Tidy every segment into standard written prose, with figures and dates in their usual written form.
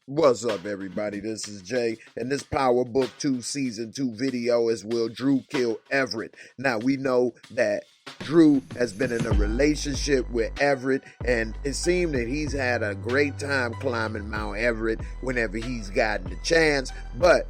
What's up, everybody? This is Jay, and this Power Book 2 Season 2 video is Will Drew Kill Everett? Now, we know that Drew has been in a relationship with Everett, and it seemed that he's had a great time climbing Mount Everett whenever he's gotten the chance, but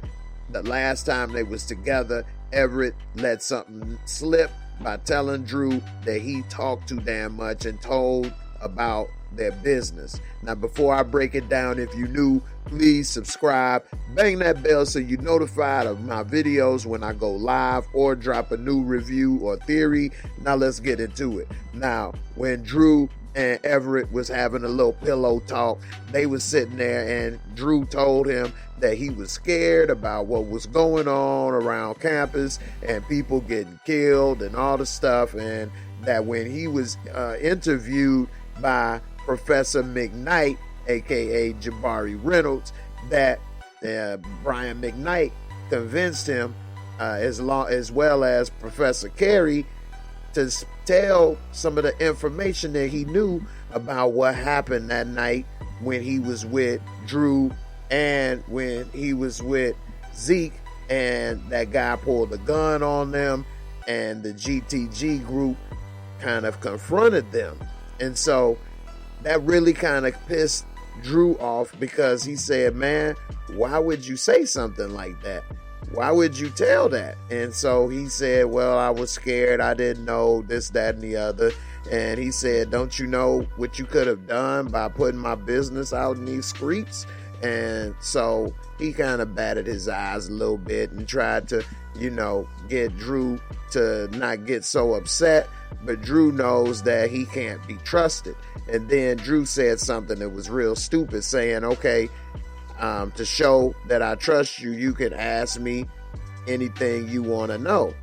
the last time they was together, Everett let something slip by telling Drew that he talked too damn much and told about their business. Now, before I break it down, if you're new, please subscribe, bang that bell so you're notified of my videos when I go live or drop a new review or theory. Now let's get into it. Now, when Drew and Everett was having a little pillow talk, they was sitting there and Drew told him that he was scared about what was going on around campus and people getting killed and all the stuff, and that when he was interviewed by Professor McKnight, aka Jabari Reynolds, that Brian McKnight convinced him, as well as Professor Carey, to tell some of the information that he knew about what happened that night when he was with Drew and when he was with Zeke, and that guy pulled a gun on them and the GTG group kind of confronted them. And so that really kind of pissed Drew off, because he said, man, why would you say something like that? Why would you tell that? And so he said, well, I was scared. I didn't know this, that, and the other. And he said, don't you know what you could have done by putting my business out in these streets? And so he kind of batted his eyes a little bit and tried to, get Drew to not get so upset. But Drew knows that he can't be trusted. And then Drew said something that was real stupid, saying, okay, to show that I trust you, you can ask me anything you want to know.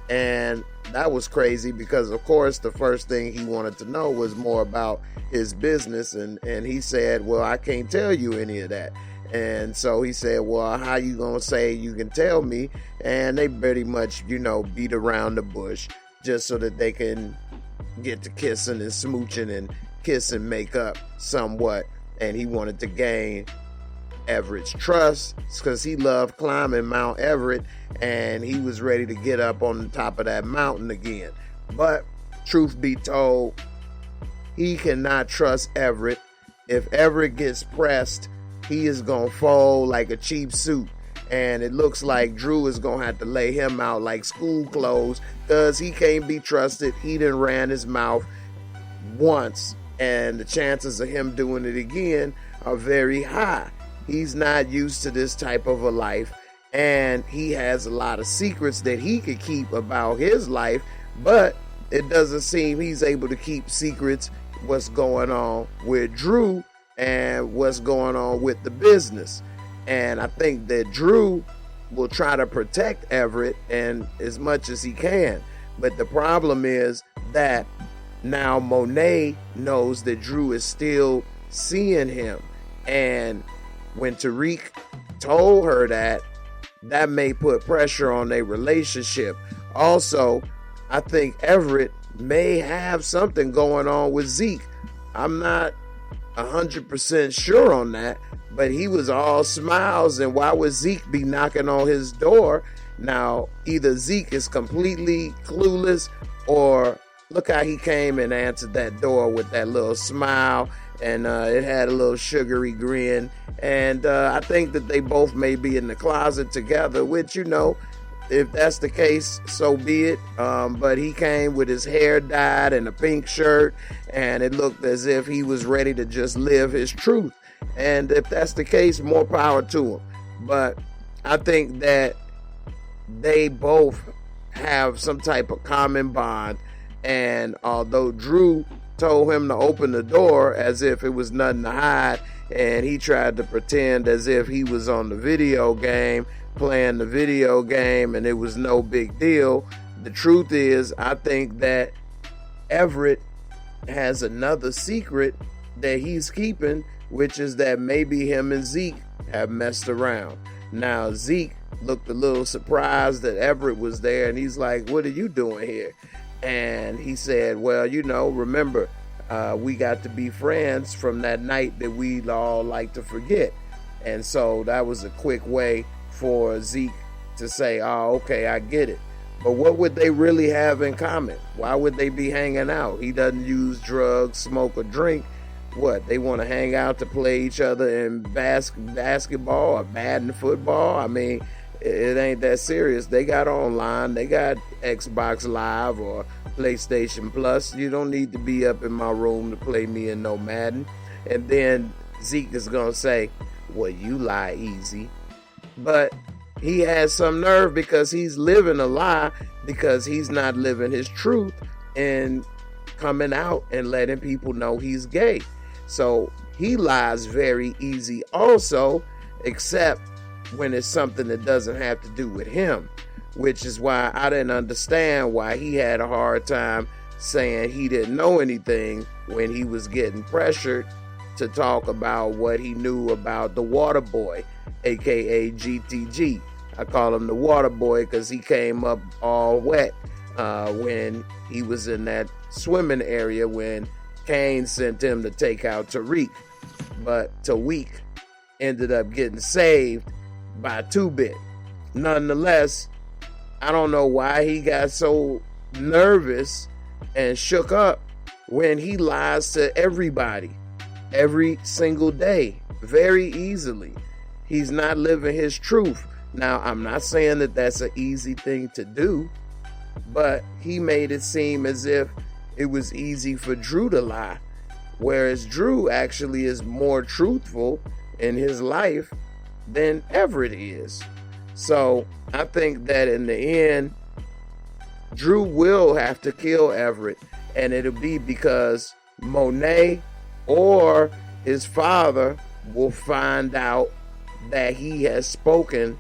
And that was crazy, because of course the first thing he wanted to know was more about his business, and he said, well, I can't tell you any of that. And so he said, well, how you gonna say you can tell me? And they pretty much beat around the bush just so that they can get to kissing and smooching and kiss and make up somewhat. And he wanted to gain Everett's trust because he loved climbing Mount Everett and he was ready to get up on the top of that mountain again. But truth be told, he cannot trust Everett. If Everett gets pressed, he is gonna fold like a cheap suit, and it looks like Drew is gonna have to lay him out like school clothes, because he can't be trusted. He done ran his mouth once, and the chances of him doing it again are very high. He's not used to this type of a life, and he has a lot of secrets that he could keep about his life, but it doesn't seem he's able to keep secrets what's going on with Drew and what's going on with the business. And I think that Drew will try to protect Everett and as much as he can. But the problem is that now Monet knows that Drew is still seeing him. And when Tariq told her that may put pressure on their relationship. Also, I think Everett may have something going on with Zeke. I'm not 100% sure on that, but he was all smiles, and why would Zeke be knocking on his door? Now, either Zeke is completely clueless, or look how he came and answered that door with that little smile, and it had a little sugary grin. And I think that they both may be in the closet together, which, if that's the case, so be it. But he came with his hair dyed and a pink shirt, and it looked as if he was ready to just live his truth. And if that's the case, more power to him. But I think that they both have some type of common bond. And although Drew told him to open the door as if it was nothing to hide, and he tried to pretend as if he was on the video game, playing the video game, and it was no big deal, the truth is, I think that Everett has another secret that he's keeping, which is that maybe him and Zeke have messed around. Now, Zeke looked a little surprised that Everett was there, and he's like, what are you doing here? And he said, well, remember, we got to be friends from that night that we all like to forget. And so that was a quick way for Zeke to say, oh, okay, I get it. But what would they really have in common? Why would they be hanging out? He doesn't use drugs, smoke, or drink. What, they want to hang out to play each other in basketball or Madden football? I mean, it ain't that serious. They got online. They got Xbox Live or PlayStation Plus. You don't need to be up in my room to play me in no Madden. And then Zeke is going to say, well, you lie easy. But he has some nerve because he's living a lie, because he's not living his truth and coming out and letting people know he's gay. So he lies very easy also, except when it's something that doesn't have to do with him, which is why I didn't understand why he had a hard time saying he didn't know anything when he was getting pressured to talk about what he knew about the water boy, aka GTG. I call him the water boy because he came up all wet when he was in that swimming area when Kane sent him to take out Tariq. But Tariq ended up getting saved by 2-Bit. Nonetheless, I don't know why he got so nervous and shook up when he lies to everybody every single day very easily. He's not living his truth. Now, I'm not saying that that's an easy thing to do, but he made it seem as if it was easy for Drew to lie, whereas Drew actually is more truthful in his life than Everett is. So I think that in the end, Drew will have to kill Everett, and it'll be because Monet or his father will find out that he has spoken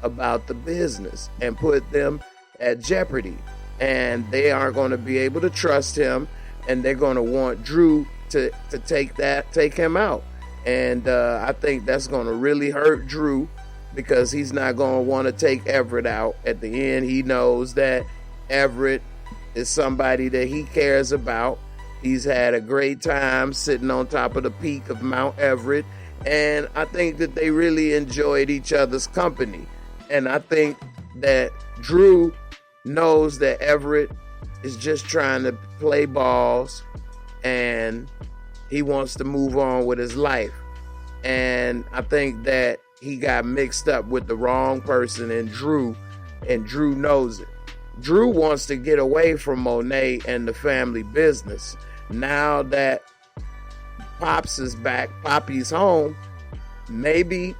about the business and put them at jeopardy, and they aren't going to be able to trust him, and they're going to want Drew to take him out. And I think that's going to really hurt Drew, because he's not going to want to take Everett out. At the end, he knows that Everett is somebody that he cares about. He's had a great time sitting on top of the peak of Mount Everett, and I think that they really enjoyed each other's company. And I think that Drew knows that Everett is just trying to play balls, and he wants to move on with his life. And I think that he got mixed up with the wrong person in Drew, and Drew knows it. Drew wants to get away from Monet and the family business. Now that Pops is back, Poppy's home, maybe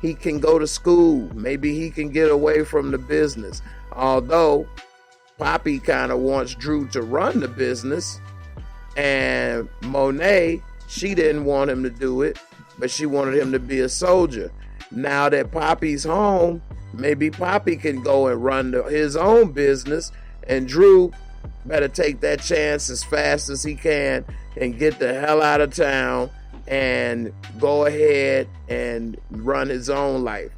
he can go to school. Maybe he can get away from the business. Although Poppy kind of wants Drew to run the business, and Monet, she didn't want him to do it, but she wanted him to be a soldier. Now that Poppy's home, maybe Poppy can go and run his own business, and Drew better take that chance as fast as he can and get the hell out of town and go ahead and run his own life.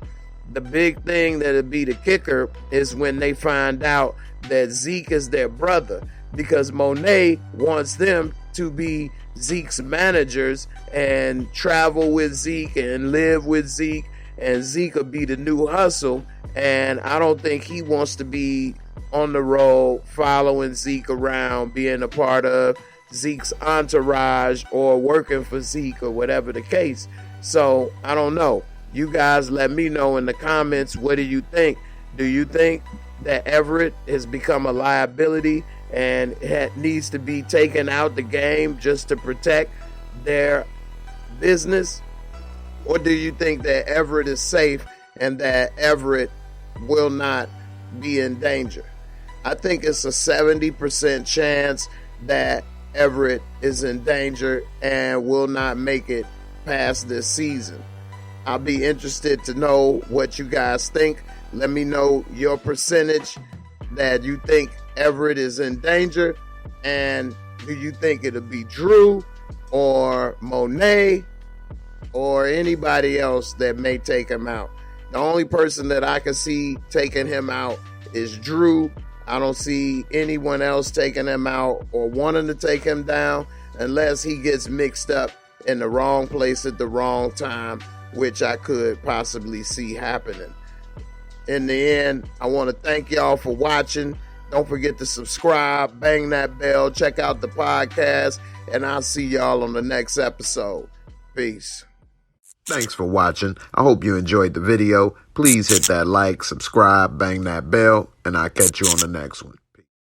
The big thing that'll be the kicker is when they find out that Zeke is their brother, because Monet wants them to be Zeke's managers and travel with Zeke and live with Zeke, and Zeke will be the new hustle. And I don't think he wants to be on the road following Zeke around, being a part of Zeke's entourage or working for Zeke or whatever the case. So I don't know. You guys let me know in the comments, what do you think? Do you think that Everett has become a liability and needs to be taken out the game just to protect their business? Or do you think that Everett is safe and that Everett will not be in danger? I think it's a 70% chance that Everett is in danger and will not make it past this season. I'll be interested to know what you guys think. Let me know your percentage that you think Everett is in danger, and do you think it'll be Drew or Monet or anybody else that may take him out? The only person that I can see taking him out is Drew. I don't see anyone else taking him out or wanting to take him down unless he gets mixed up in the wrong place at the wrong time which I could possibly see happening. In the end, I want to thank y'all for watching. Don't forget to subscribe, bang that bell, check out the podcast, and I'll see y'all on the next episode. Peace. Thanks for watching. I hope you enjoyed the video. Please hit that like, subscribe, bang that bell, and I'll catch you on the next one.